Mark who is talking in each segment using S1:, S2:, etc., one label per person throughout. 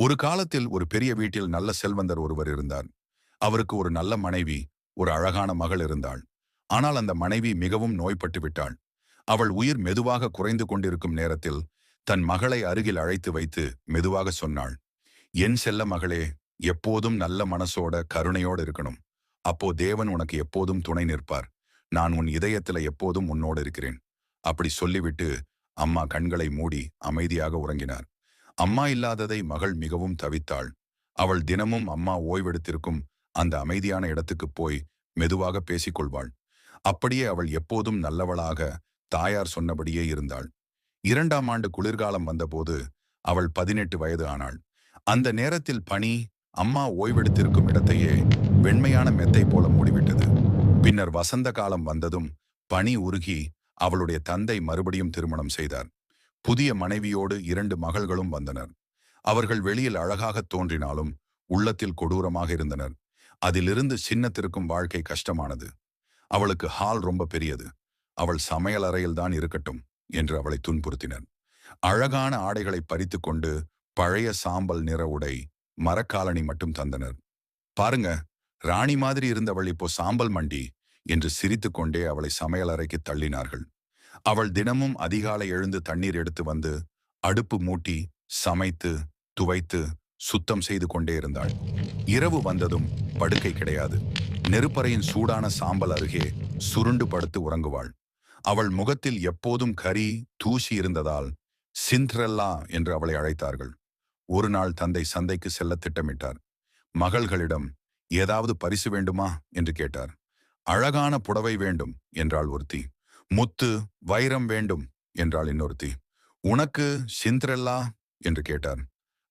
S1: ஒரு காலத்தில் ஒரு பெரிய வீட்டில் நல்ல செல்வந்தர் ஒருவர் இருந்தார். அவருக்கு ஒரு நல்ல மனைவி, ஒரு அழகான மகள் இருந்தாள். ஆனால் அந்த மனைவி மிகவும் நோய்பட்டு விட்டாள். அவள் உயிர் மெதுவாக குறைந்து கொண்டிருக்கும் நேரத்தில் தன் மகளை அருகில் அழைத்து வைத்து மெதுவாக சொன்னாள், என் செல்ல மகளே, எப்போதும் நல்ல மனசோட கருணையோடு இருக்கணும். அப்போ தேவன் உனக்கு எப்போதும் துணை நிற்பார். நான் உன் இதயத்துல எப்போதும் உன்னோடு இருக்கிறேன். அப்படி சொல்லிவிட்டு அம்மா கண்களை மூடி அமைதியாக உறங்கினார். அம்மா இல்லாததை மகள் மிகவும் தவித்தாள். அவள் தினமும் அம்மா ஓய்வெடுத்திருக்கும் அந்த அமைதியான இடத்துக்கு போய் மெதுவாக பேசிக்கொள்வாள். அப்படியே அவள் எப்போதும் நல்லவளாக தாயார் சொன்னபடியே இருந்தாள். 2ஆம் ஆண்டு குளிர்காலம் வந்தபோது அவள் 18 வயது ஆனாள். அந்த நேரத்தில் பனி அம்மா ஓய்வெடுத்திருக்கும் இடத்தையே வெண்மையான மெத்தை போல மூடிவிட்டது. பின்னர் வசந்த காலம் வந்ததும் பனி உருகி அவளுடைய தந்தை மறுபடியும் திருமணம் செய்தார். புதிய மனைவியோடு 2 மகள்களும் வந்தனர். அவர்கள் வெளியில் அழகாக தோன்றினாலும் உள்ளத்தில் கொடூரமாக இருந்தனர். அதிலிருந்து சின்னத்திற்கும் வாழ்க்கை கஷ்டமானது. அவளுக்கு ஹால் ரொம்ப பெரியது. அவள் சமையல் அறையில்தான் இருக்கட்டும் என்று அவளை துன்புறுத்தினர். அழகான ஆடைகளை பறித்து கொண்டு பழைய சாம்பல் நிற உடை, மரக்காலணி மட்டும் தந்தனர். பாருங்க, ராணி மாதிரி இருந்தவள் இப்போ சாம்பல் மண்டி என்று சிரித்துக்கொண்டே அவளை சமையல் அறைக்கு தள்ளினார்கள். அவள் தினமும் அதிகாலை எழுந்து தண்ணீர் எடுத்து வந்து அடுப்பு மூட்டி சமைத்து துவைத்து சுத்தம் செய்து கொண்டே இருந்தாள். இரவு வந்ததும் படுக்கை கிடையாது. நெருப்பறையின் சூடான சாம்பல் அருகே சுருண்டு படுத்து உறங்குவாள். அவள் முகத்தில் எப்போதும் கரி தூசி இருந்ததால் சிண்ட்ரெல்லா என்று அவளை அழைத்தார்கள். ஒரு நாள் தந்தை சந்தைக்கு செல்ல திட்டமிட்டார். மகள்களிடம் ஏதாவது பரிசு வேண்டுமா என்று கேட்டார். அழகான புடவை வேண்டும் என்றாள் ஒருத்தி. முத்து வைரம் வேண்டும் என்றாள் இன்னொருத்தி. உனக்கு சிண்ட்ரெல்லா என்று கேட்டார்.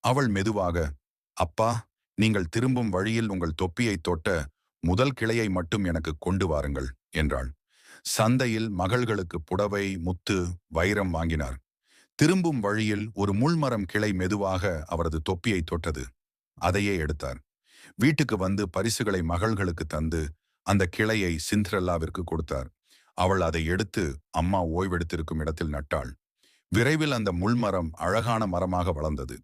S1: அவள் மெதுவாக, அப்பா, நீங்கள் திரும்பும் வழியில் உங்கள் தொப்பியை தொட்ட முதல் கிளையை மட்டும் எனக்கு கொண்டு வாருங்கள் என்றாள். சந்தையில் மகள்களுக்கு புடவை, முத்து, வைரம் வாங்கினார். திரும்பும் வழியில் ஒரு முள்மரம் கிளை மெதுவாக அவரது தொப்பியை தொட்டது. அதையே எடுத்தார். வீட்டுக்கு வந்து பரிசுகளை மகள்களுக்கு தந்து அந்த கிளையை சிண்ட்ரெல்லாவிற்கு கொடுத்தார். அவள் அதை எடுத்து அம்மா ஓய்வெடுத்திருக்கும் இடத்தில் நட்டாள். விரைவில் அந்த முள்மரம் அழகான மரமாக வளர்ந்தது.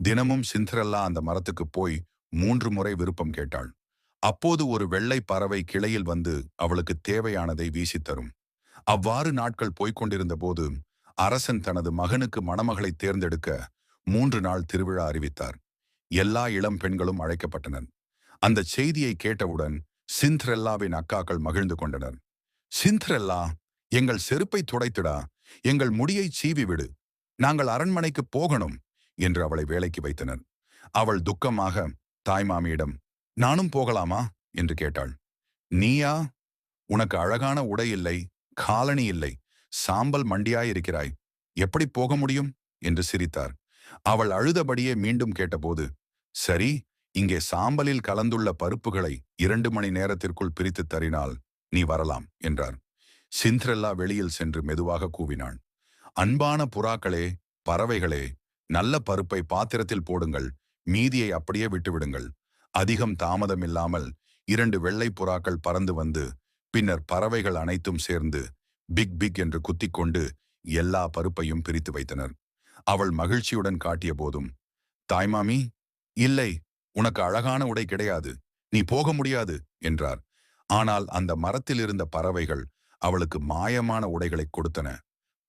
S1: தினமும் சிண்ட்ரெல்லா அந்த மரத்துக்கு போய் 3 முறை விருப்பம் கேட்டாள். அப்போது ஒரு வெள்ளை பறவை கிளையில் வந்து அவளுக்கு தேவையானதை வீசித்தரும். அவ்வாறு நாட்கள் போய்க்கொண்டிருந்த போது அரசன் தனது மகனுக்கு மணமகளை தேர்ந்தெடுக்க 3 நாள் திருவிழா அறிவித்தார். எல்லா இளம் பெண்களும் அழைக்கப்பட்டனர். அந்த செய்தியை கேட்டவுடன் சிண்ட்ரெல்லாவின் அக்காக்கள் மகிழ்ந்து கொண்டனர். சிண்ட்ரெல்லா, எங்கள் செருப்பை துடைத்திடா, எங்கள் முடியை சீவி விடு, நாங்கள் அரண்மனைக்கு போகணும் என்று அவளை வேலைக்கு வைத்தனர். அவள் துக்கமாக தாய்மாமியிடம், நானும் போகலாமா என்று கேட்டாள். நீயா? உனக்கு அழகான உடை இல்லை, காலணி இல்லை, சாம்பல் மண்டியாயிருக்கிறாய், எப்படி போக முடியும் என்று சிரித்தார். அவள் அழுதபடியே மீண்டும் கேட்டபோது, சரி, இங்கே சாம்பலில் கலந்துள்ள பருப்புகளை 2 மணி நேரத்திற்குள் பிரித்து தரினால் நீ வரலாம் என்றார். சிண்ட்ரெல்லா வெளியில் சென்று மெதுவாக கூவினாள். அன்பான புறாக்களே, பறவைகளே, நல்ல பருப்பை பாத்திரத்தில் போடுங்கள், மீதியை அப்படியே விட்டுவிடுங்கள். அதிகம் தாமதமில்லாமல் 2 வெள்ளை புறாக்கள் பறந்து வந்து பின்னர் பறவைகள் அனைத்தும் சேர்ந்து பிக் பிக் என்று குத்திக்கொண்டு எல்லா பருப்பையும் பிரித்து வைத்தனர். அவள் மகிழ்ச்சியுடன் காட்டிய போதும், தாய்மாமி, இல்லை, உனக்கு அழகான உடை கிடையாது, நீ போக முடியாது என்றார். ஆனால் அந்த மரத்தில் இருந்த பறவைகள் அவளுக்கு மாயமான உடைகளை கொடுத்தன.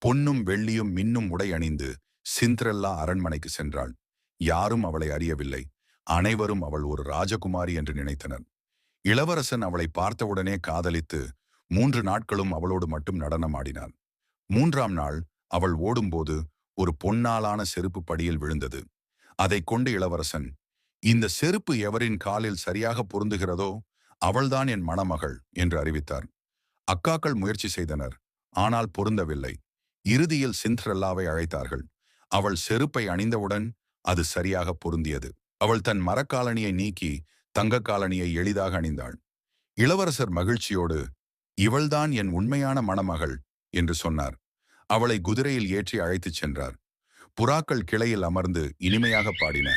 S1: பொன்னும் வெள்ளியும் மின்னும் உடை அணிந்து சிண்ட்ரெல்லா அரண்மனைக்கு சென்றாள். யாரும் அவளை அறியவில்லை. அனைவரும் அவள் ஒரு ராஜகுமாரி என்று நினைத்தனர். இளவரசன் அவளை பார்த்தவுடனே காதலித்து 3 நாட்களும் அவளோடு மட்டும் நடனமாடினார். 3ஆம் நாள் அவள் ஓடும்போது ஒரு பொன்னாலான செருப்பு படியில் விழுந்தது. அதை கொண்டு இளவரசன், இந்த செருப்பு எவரின் காலில் சரியாக பொருந்துகிறதோ அவள்தான் என் மணமகள் என்று அறிவித்தார். அக்காக்கள் முயற்சி செய்தனர். ஆனால் பொருந்தவில்லை. இறுதியில் சிண்ட்ரெல்லாவை அழைத்தார்கள். அவள் செருப்பை அணிந்தவுடன் அது சரியாக பொருந்தியது. அவள் தன் மரக்காலணியை நீக்கி தங்க காலணியை எளிதாக அணிந்தாள். இளவரசர் மகிழ்ச்சியோடு, இவள்தான் என் உண்மையான மணமகள் என்று சொன்னார். அவளை குதிரையில் ஏற்றி அழைத்துச் சென்றார். புறாக்கள் கிளையில் அமர்ந்து இனிமையாக பாடின.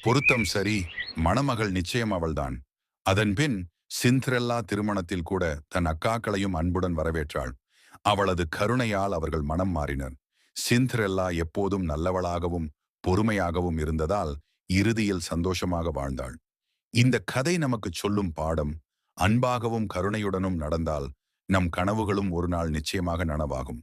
S1: பொருத்தம் சரி, மணமகள் நிச்சயம் அவள்தான். அதன்பின் சிண்ட்ரெல்லா திருமணத்தில் கூட தன் அக்காக்களையும் அன்புடன் வரவேற்றாள். அவளது கருணையால் அவர்கள் மனம் மாறினர். சிண்ட்ரெல்லா எப்போதும் நல்லவளாகவும் பொறுமையாகவும் இருந்ததால் இறுதியில் சந்தோஷமாக வாழ்ந்தாள். இந்த கதை நமக்கு சொல்லும் பாடம், அன்பாகவும் கருணையுடனும் நடந்தால் நம் கனவுகளும் ஒரு நாள் நிச்சயமாக நனவாகும்.